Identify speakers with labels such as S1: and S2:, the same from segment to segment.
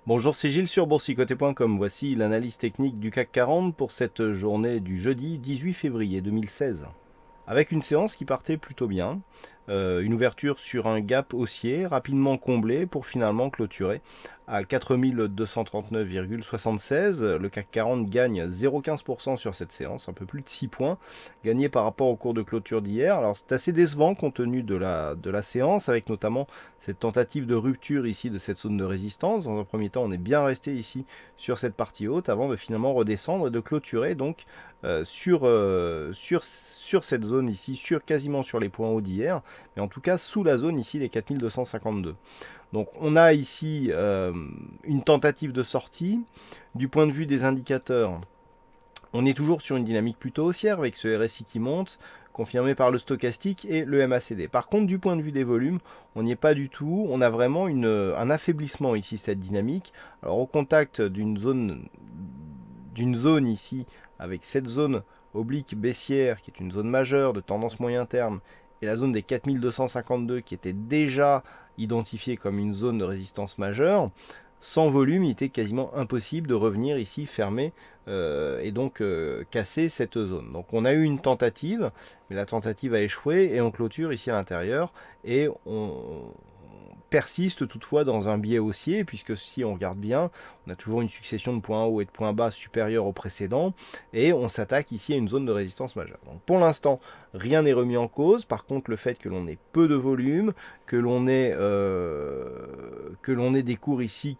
S1: Bonjour, c'est Gilles sur boursicoté.com. Voici l'analyse technique du CAC 40 pour cette journée du jeudi 18 février 2016. Avec une séance qui partait plutôt bien, une ouverture sur un gap haussier rapidement comblé pour finalement clôturer à 4239,76. Le CAC 40 gagne 0,15% sur cette séance, un peu plus de 6 points gagnés par rapport au cours de clôture d'hier. Alors c'est assez décevant compte tenu de la séance, avec notamment cette tentative de rupture ici de cette zone de résistance. Dans un premier temps, on est bien resté ici sur cette partie haute avant de finalement redescendre et de clôturer donc sur cette zone ici, quasiment sur les points hauts d'hier, mais en tout cas sous la zone ici des 4252. Donc on a ici une tentative de sortie. Du point de vue des indicateurs, on est toujours sur une dynamique plutôt haussière avec ce RSI qui monte, confirmé par le stochastique et le MACD. Par contre, du point de vue des volumes, on n'y est pas du tout. On a vraiment un affaiblissement ici, cette dynamique. Alors au contact d'une zone ici, avec cette zone oblique baissière, qui est une zone majeure de tendance moyen terme, et la zone des 4252 qui était déjà identifiée comme une zone de résistance majeure, sans volume, il était quasiment impossible de revenir ici fermer et donc casser cette zone. Donc on a eu une tentative, mais la tentative a échoué et on clôture ici à l'intérieur et on persiste toutefois dans un biais haussier, puisque si on regarde bien, on a toujours une succession de points hauts et de points bas supérieurs au précédent, et on s'attaque ici à une zone de résistance majeure. Donc pour l'instant, rien n'est remis en cause. Par contre, le fait que l'on ait peu de volume, que l'on ait des cours ici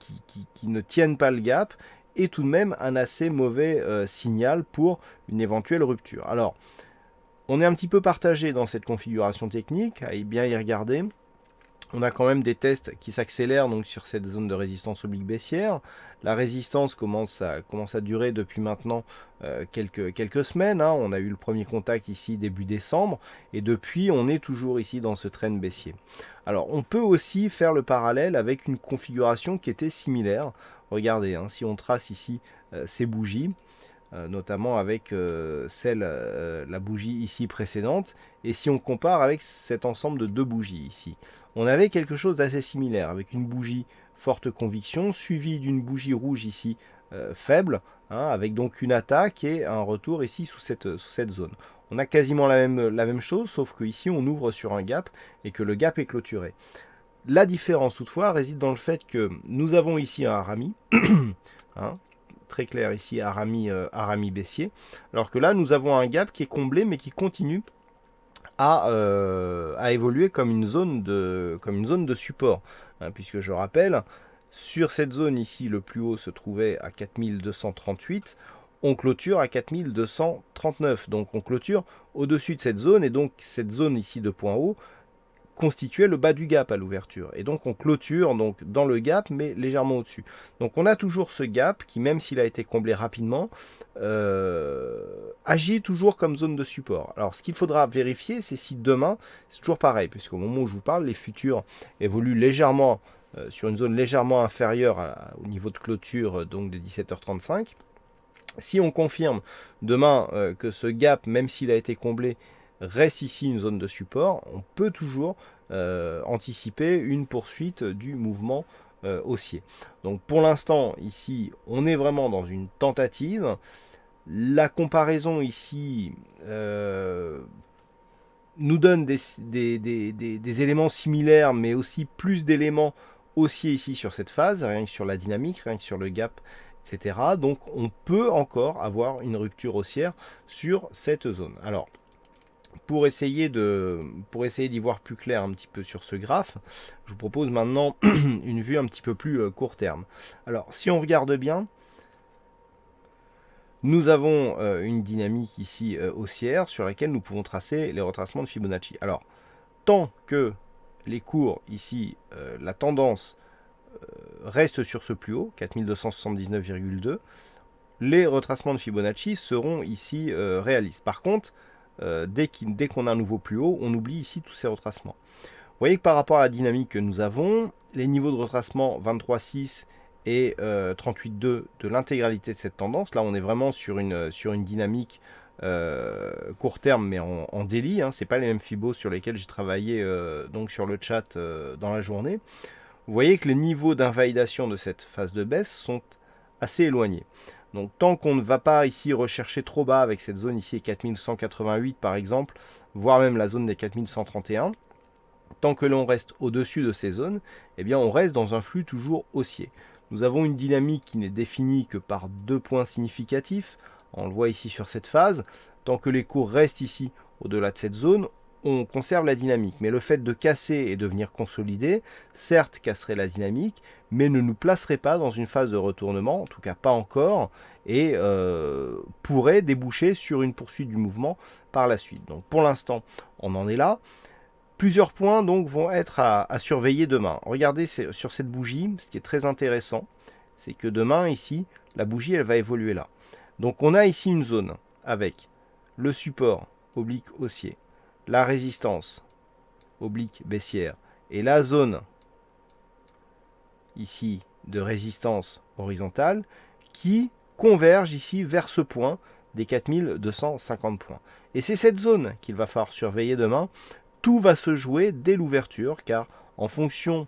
S1: qui ne tiennent pas le gap, est tout de même un assez mauvais signal pour une éventuelle rupture. Alors, on est un petit peu partagé dans cette configuration technique, à bien y regarder. On a quand même des tests qui s'accélèrent donc sur cette zone de résistance oblique baissière. La résistance commence à durer depuis maintenant quelques semaines. On a eu le premier contact ici début décembre et depuis on est toujours ici dans ce trend baissier. Alors on peut aussi faire le parallèle avec une configuration qui était similaire. Regardez, si on trace ici ces bougies, notamment avec la bougie ici précédente, et si on compare avec cet ensemble de deux bougies ici, on avait quelque chose d'assez similaire, avec une bougie forte conviction, suivie d'une bougie rouge ici faible, avec donc une attaque et un retour ici sous cette zone. On a quasiment la même chose, sauf que ici on ouvre sur un gap et que le gap est clôturé. La différence toutefois réside dans le fait que nous avons ici un harami, hein, très clair ici, harami baissier, alors que là nous avons un gap qui est comblé mais qui continue à évoluer comme une zone de support, puisque je rappelle, sur cette zone ici, le plus haut se trouvait à 4238, on clôture à 4239, donc on clôture au-dessus de cette zone, et donc cette zone ici de point haut constituait le bas du gap à l'ouverture. Et donc on clôture donc dans le gap, mais légèrement au-dessus. Donc on a toujours ce gap qui, même s'il a été comblé rapidement, agit toujours comme zone de support. Alors ce qu'il faudra vérifier, c'est si demain, c'est toujours pareil, puisqu'au moment où je vous parle, les futurs évoluent légèrement sur une zone légèrement inférieure au niveau de clôture donc de 17h35. Si on confirme demain que ce gap, même s'il a été comblé, reste ici une zone de support, on peut toujours anticiper une poursuite du mouvement haussier. Donc pour l'instant, ici, on est vraiment dans une tentative. La comparaison ici nous donne des éléments similaires, mais aussi plus d'éléments haussiers ici sur cette phase, rien que sur la dynamique, rien que sur le gap, etc. Donc on peut encore avoir une rupture haussière sur cette zone. Alors, pour essayer d'y voir plus clair un petit peu sur ce graphe, je vous propose maintenant une vue un petit peu plus court terme. Alors, si on regarde bien, nous avons une dynamique ici haussière sur laquelle nous pouvons tracer les retracements de Fibonacci. Alors, tant que les cours ici, la tendance reste sur ce plus haut, 4279,2, les retracements de Fibonacci seront ici réalistes. Par contre, dès qu'on a un nouveau plus haut, on oublie ici tous ces retracements. Vous voyez que par rapport à la dynamique que nous avons, les niveaux de retracement 23,6 et 38,2 de l'intégralité de cette tendance, là on est vraiment sur une dynamique court terme mais en daily, c'est pas les mêmes fibos sur lesquels j'ai travaillé donc sur le chat dans la journée. vous voyez que les niveaux d'invalidation de cette phase de baisse sont assez éloignés. Donc tant qu'on ne va pas ici rechercher trop bas avec cette zone ici 4188 par exemple, voire même la zone des 4131, tant que l'on reste au-dessus de ces zones, eh bien on reste dans un flux toujours haussier. Nous avons une dynamique qui n'est définie que par 2 points significatifs. On le voit ici sur cette phase. Tant que les cours restent ici au-delà de cette zone, on conserve la dynamique. Mais le fait de casser et de venir consolider, certes casserait la dynamique, mais ne nous placerait pas dans une phase de retournement, en tout cas pas encore, et pourrait déboucher sur une poursuite du mouvement par la suite. Donc pour l'instant, on en est là. Plusieurs points donc vont être à surveiller demain. Regardez sur cette bougie, ce qui est très intéressant, c'est que demain ici, la bougie elle va évoluer là. Donc on a ici une zone avec le support oblique haussier, la résistance oblique baissière et la zone ici de résistance horizontale qui convergent ici vers ce point des 4250 points. Et c'est cette zone qu'il va falloir surveiller demain. Tout va se jouer dès l'ouverture, car en fonction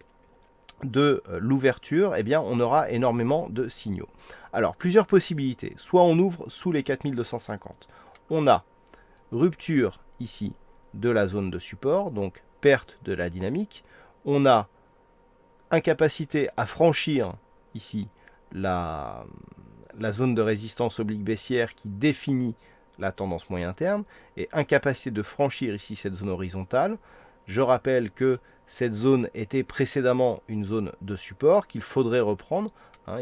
S1: de l'ouverture, eh bien, on aura énormément de signaux. Alors, plusieurs possibilités. Soit on ouvre sous les 4250. On a rupture ici de la zone de support, donc perte de la dynamique. On a incapacité à franchir ici la zone de résistance oblique baissière qui définit la tendance moyen terme, et incapacité de franchir ici cette zone horizontale. Je rappelle que cette zone était précédemment une zone de support qu'il faudrait reprendre.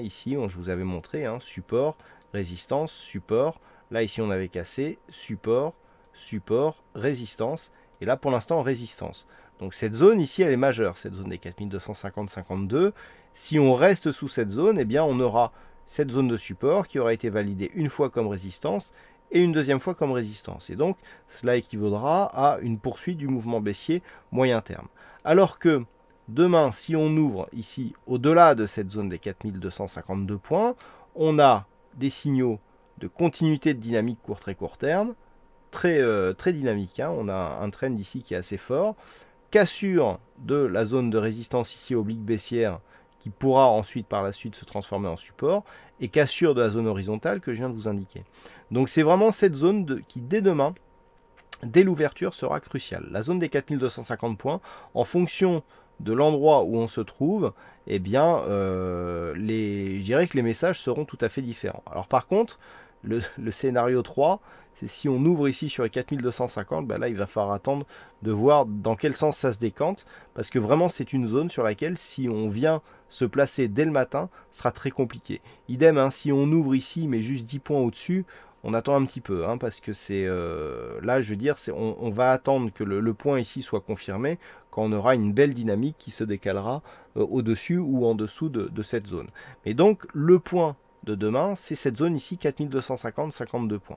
S1: Ici, je vous avais montré, support, résistance, support. Là, ici, on avait cassé, support, support, résistance. Et là, pour l'instant, résistance. Donc cette zone ici, elle est majeure, cette zone des 4250-52. Si on reste sous cette zone, eh bien, on aura cette zone de support qui aura été validée une fois comme résistance et une deuxième fois comme résistance. Et donc, cela équivaudra à une poursuite du mouvement baissier moyen terme. Alors que demain, si on ouvre ici au-delà de cette zone des 4252 points, on a des signaux de continuité de dynamique très court terme, très dynamique. On a un trend ici qui est assez fort. Cassure de la zone de résistance ici oblique baissière qui pourra ensuite par la suite se transformer en support, et cassure de la zone horizontale que je viens de vous indiquer. Donc c'est vraiment cette zone qui dès demain, dès l'ouverture, sera cruciale. La zone des 4250 points, en fonction de l'endroit où on se trouve, eh bien, je dirais que les messages seront tout à fait différents. Alors par contre, le scénario 3, c'est si on ouvre ici sur les 4250, là il va falloir attendre de voir dans quel sens ça se décante, parce que vraiment c'est une zone sur laquelle si on vient se placer dès le matin, ce sera très compliqué. Idem, si on ouvre ici mais juste 10 points au-dessus, on attend un petit peu, parce que c'est là, je veux dire, on va attendre que le point ici soit confirmé quand on aura une belle dynamique qui se décalera au-dessus ou en dessous de cette zone. Mais donc, le point de demain, c'est cette zone ici, 4250, 52 points.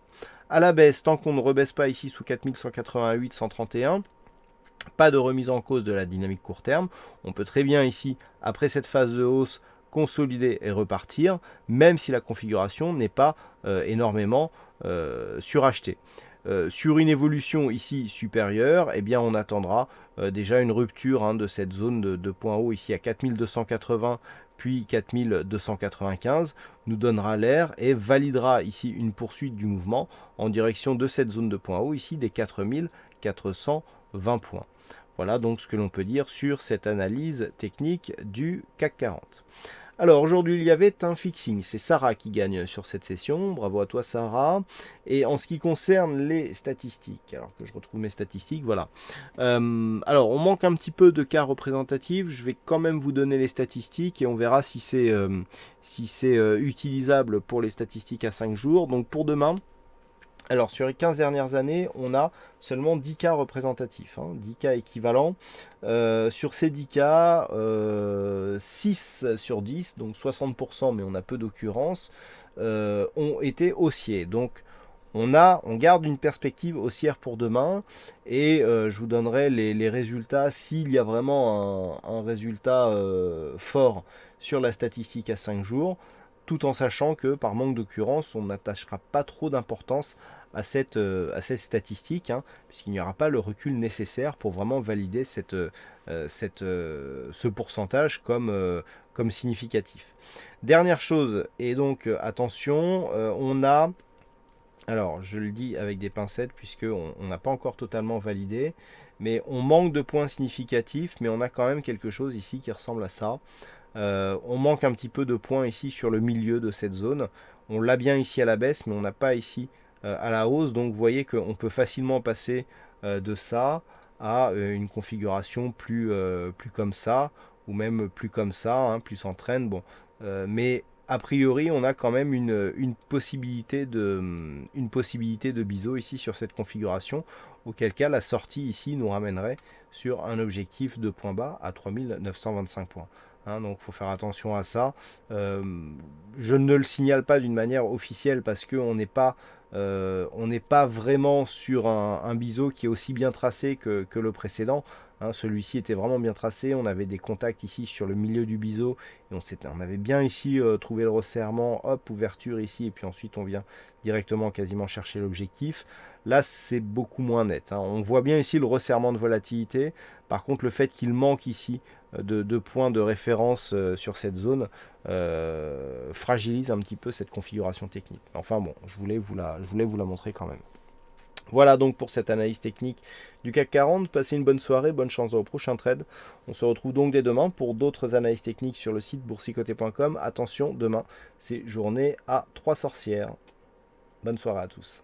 S1: À la baisse, tant qu'on ne rebaisse pas ici sous 4188, 131, pas de remise en cause de la dynamique court terme. On peut très bien ici, après cette phase de hausse, consolider et repartir, même si la configuration n'est pas énormément surachetée. Sur une évolution ici supérieure, eh bien on attendra déjà une rupture de cette zone de point haut ici à 4280 puis 4295 nous donnera l'air et validera ici une poursuite du mouvement en direction de cette zone de point haut ici des 4420 points. Voilà donc ce que l'on peut dire sur cette analyse technique du CAC 40. Alors aujourd'hui il y avait un fixing, c'est Sarah qui gagne sur cette session, bravo à toi Sarah. Et en ce qui concerne les statistiques, alors que je retrouve mes statistiques, voilà. Alors on manque un petit peu de cas représentatifs, je vais quand même vous donner les statistiques et on verra si c'est utilisable pour les statistiques à 5 jours. Donc pour demain, alors sur les 15 dernières années, on a seulement 10 cas représentatifs, 10 cas équivalents. Sur ces 10 cas, 6 sur 10, donc 60%, mais on a peu d'occurrences, ont été haussiers. Donc on garde une perspective haussière pour demain, et je vous donnerai les résultats s'il y a vraiment un résultat fort sur la statistique à 5 jours, tout en sachant que par manque d'occurrence, on n'attachera pas trop d'importance cette statistique, hein, puisqu'il n'y aura pas le recul nécessaire pour vraiment valider ce pourcentage comme significatif. Dernière chose, et donc attention, on a, alors je le dis avec des pincettes puisqu'on n'a pas encore totalement validé, mais on manque de points significatifs, mais on a quand même quelque chose ici qui ressemble à ça. On manque un petit peu de points ici sur le milieu de cette zone. On l'a bien ici à la baisse, mais on n'a pas ici à la hausse. Donc vous voyez qu'on peut facilement passer de ça à une configuration plus comme ça, ou même plus comme ça, hein, plus en trend. Bon, mais a priori, on a quand même une possibilité de biseau ici sur cette configuration, auquel cas la sortie ici nous ramènerait sur un objectif de point bas à 3925 points. Hein, donc il faut faire attention à ça. Je ne le signale pas d'une manière officielle parce qu'on n'est pas, vraiment sur un biseau qui est aussi bien tracé que le précédent. Hein, celui-ci était vraiment bien tracé. On avait des contacts ici sur le milieu du biseau. Et on avait bien ici trouvé le resserrement. Hop, ouverture ici. Et puis ensuite on vient directement quasiment chercher l'objectif. Là, c'est beaucoup moins net. Hein. On voit bien ici le resserrement de volatilité. Par contre, le fait qu'il manque ici de points de référence sur cette zone fragilise un petit peu cette configuration technique. Enfin bon, je voulais vous la montrer quand même. Voilà donc pour cette analyse technique du CAC 40. Passez une bonne soirée, bonne chance au prochain trade. On se retrouve donc dès demain pour d'autres analyses techniques sur le site boursicoté.com. Attention, demain, c'est journée à 3 sorcières. Bonne soirée à tous.